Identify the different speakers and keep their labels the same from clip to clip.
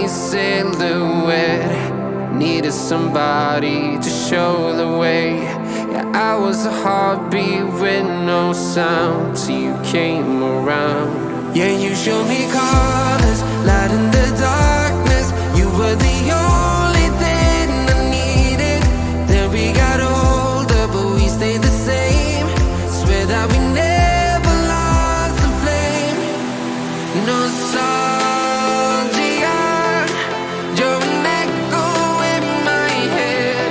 Speaker 1: silhouette. Needed somebody to show the way. Yeah, I was a heartbeat with no sound till you came around. Yeah, you showed me colors, light in the darkness. You were the only thing I needed. Then we got older, but we stayed the same. Swear that we never lost the flame. Nostalgia, you're an echo in my head.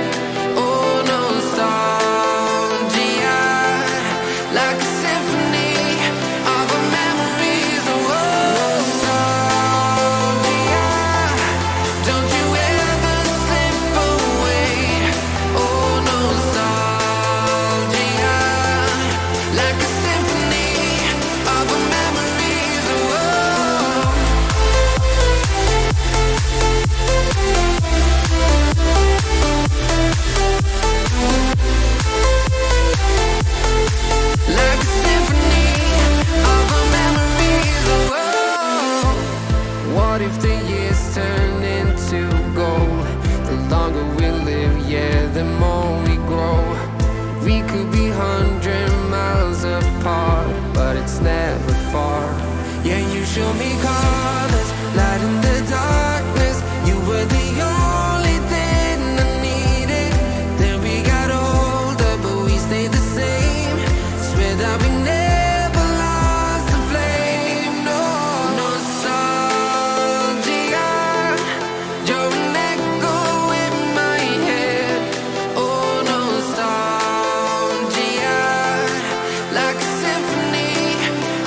Speaker 1: Oh, nostalgia, like a symphony of our memories. Oh, nostalgia, don't you ever slip away. Oh, nostalgia, like a symphony of our memories. Oh, like a symphony of our memories. Oh, what if the years turn into gold? The longer we live, yeah, the more we grow. We could be 100 miles apart, but it's never far. Yeah, you show me colors, light in the darkness. You were the only thing I needed. Then we got older, but we stayed the same. Swear that we never lost the flame. No, nostalgia, you're an echo in my head. Oh, nostalgia, like a symphony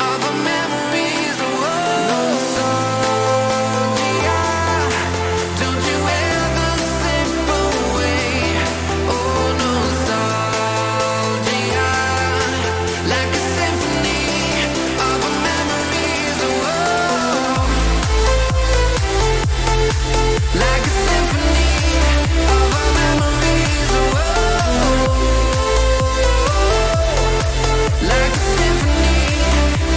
Speaker 1: of our memories. Oh, nostalgia, don't you ever slip away. Oh, nostalgia, like a symphony of our memories. Oh, like a symphony of our memories. Oh, like a symphony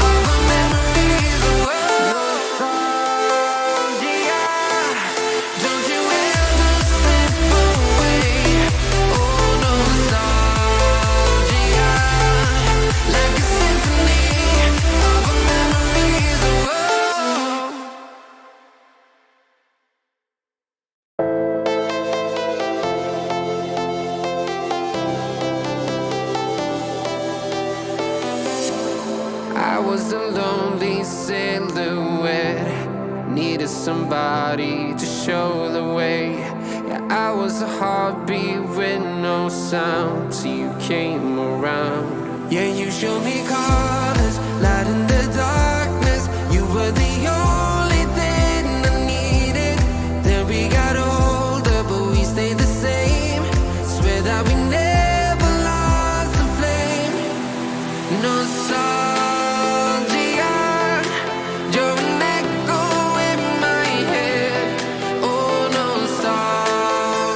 Speaker 1: of our memories. Oh, nostalgia, don't you ever slip away. Oh, nostalgia, like a symphony of our memories. Oh, I was a lonely silhouette. Needed somebody to show the way. Yeah, I was a heartbeat with no sound till you came around. Yeah, you showed me colors, light in the darkness. You were the only thing I needed. Then we got older, but we stayed the same. Swear that we never lost the flame. Nostalgia, you're an echo in my head. Oh, nostalgia,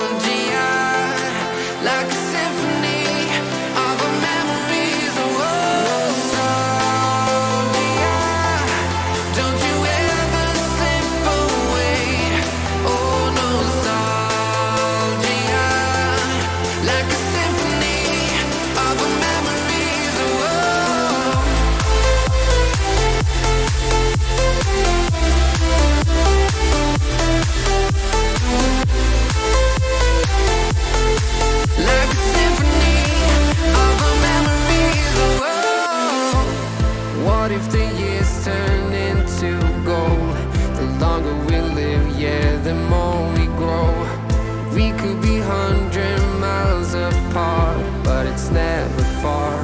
Speaker 1: like a symphony of our memories. Oh, nostalgia, don't you ever slip away. Oh, nostalgia, like a symphony of our memories. Oh, like a symphony of our memories. Oh, what if the years turn into gold? The longer we live, yeah, the more we grow. We could be 100 miles apart, but it's never far.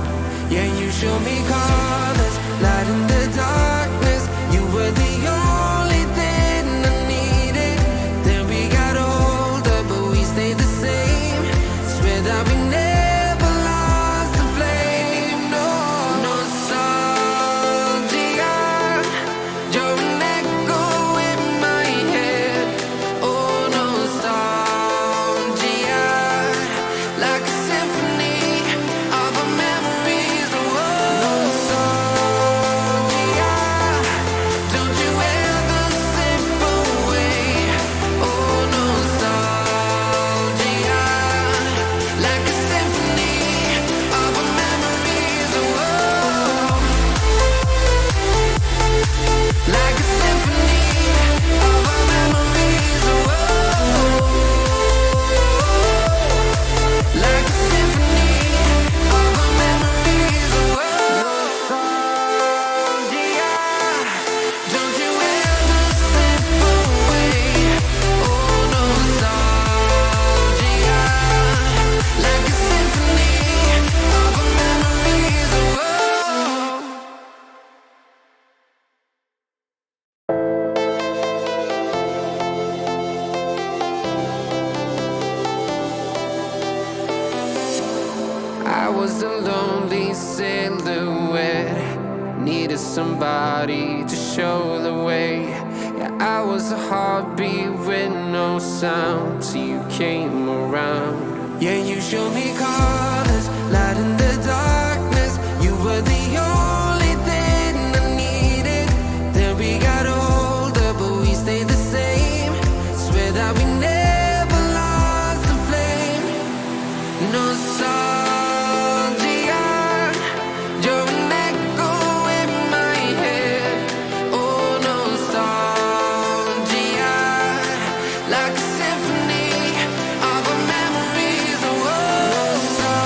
Speaker 1: Yeah, you show me colors, light in the darkness. You were the only thing I needed. Then we got older, but we stayed the same. Swear that we never lost the flame. No, nostalgia, you're an echo in my head. Oh, nostalgia, like a symphony of our memories. Oh, I was a lonely silhouette, needed somebody to show the way. Yeah, I was a heartbeat with no sound till you came around. Yeah, you showed me colors, light in the darkness. You were the only thing I needed. Then we got older, but we stayed the same. Swear that we never lost the flame. Nostalgia, you're an echo in my head. Oh, nostalgia, like a symphony of our memories. Oh, nostalgia,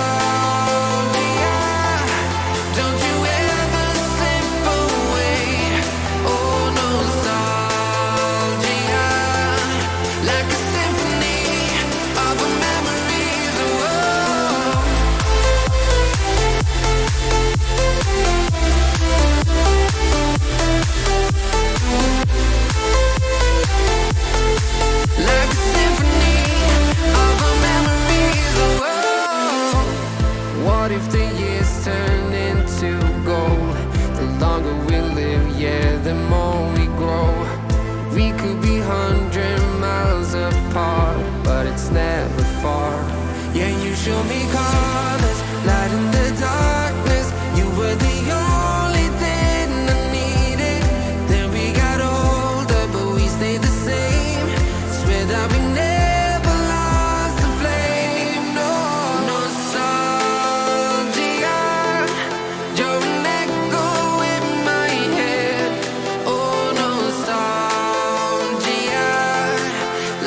Speaker 1: don't you ever slip away. Oh, nostalgia, like a symphony of our memories. Oh, like a symphony of our memories. Oh, what if the years turn into gold? The longer we live, yeah, the more we grow. We could be 100 miles apart, but it's never far. Yeah, you show me colors, light in the darkness. You were the only thing I needed. Then we got older, but we stayed the same. Swear that we never lost the flame. No, nostalgia, you're an echo in my head. Oh, nostalgia,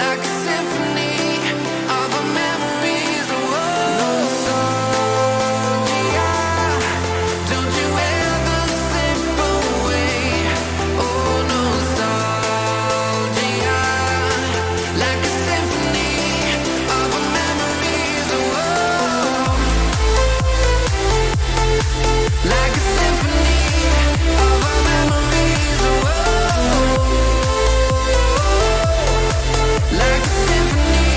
Speaker 1: like a symphony of our memories. Oh, nostalgia, don't you ever slip away. Oh, nostalgia, like a symphony of our memories. Oh, like a symphony of our memories. Oh, like a symphony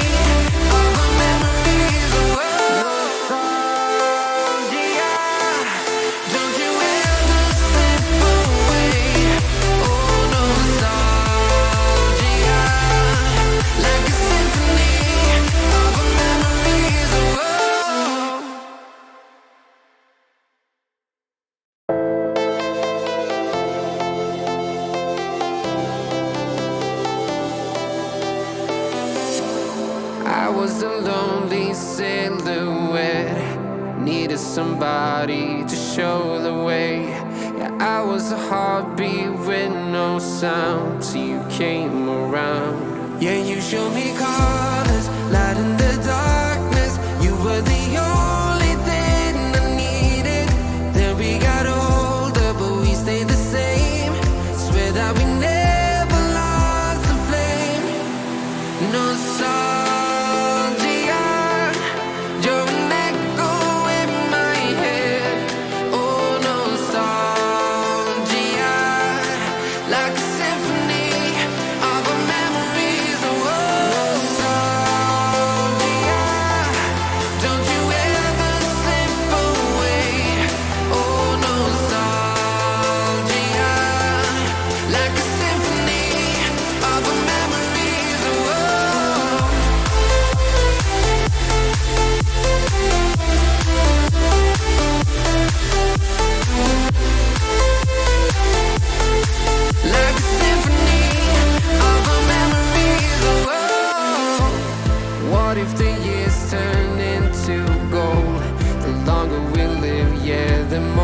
Speaker 1: of our memories. Oh, nostalgia, don't you ever slip away. Oh, nostalgia, like a symphony of our memories. Oh, I was a lonely silhouette, needed somebody to show the way. Yeah, I was a heartbeat with no sound till you came around. Yeah, you showed me colors, light in the darkness. You were the only thing I needed. Then we got older, but we stayed the same. Swear that we never lost the flame. Nostalgia, you're an echo in my head. Oh, nostalgia, like a symphony of our memories. Oh, nostalgia, don't you ever slip away. Oh, nostalgia, like a symphony of our memories. Oh, like a symphony of our memories. Oh, what if the years turn into gold? The longer we live, yeah, the more